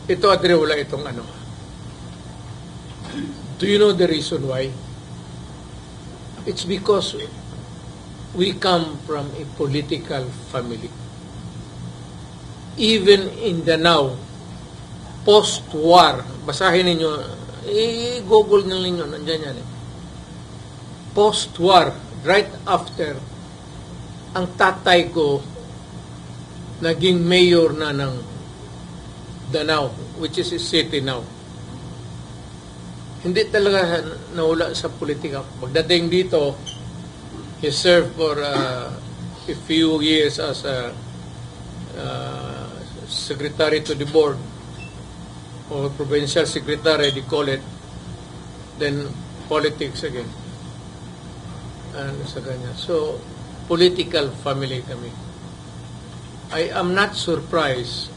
ito at wala itong ano. Do you know the reason why? It's because we come from a political family. Even in the now, post-war, basahin ninyo, i-google nyo ninyo, nandyan yan eh. Post-war, right after, ang tatay ko naging mayor na ng Danao, which is a city now. Hindi talaga nawala sa politika. Pagdating dito, he served for a few years as a secretary to the board or provincial secretary, they call it. Then politics again. And sa ganyan. So, political family kami. I am not surprised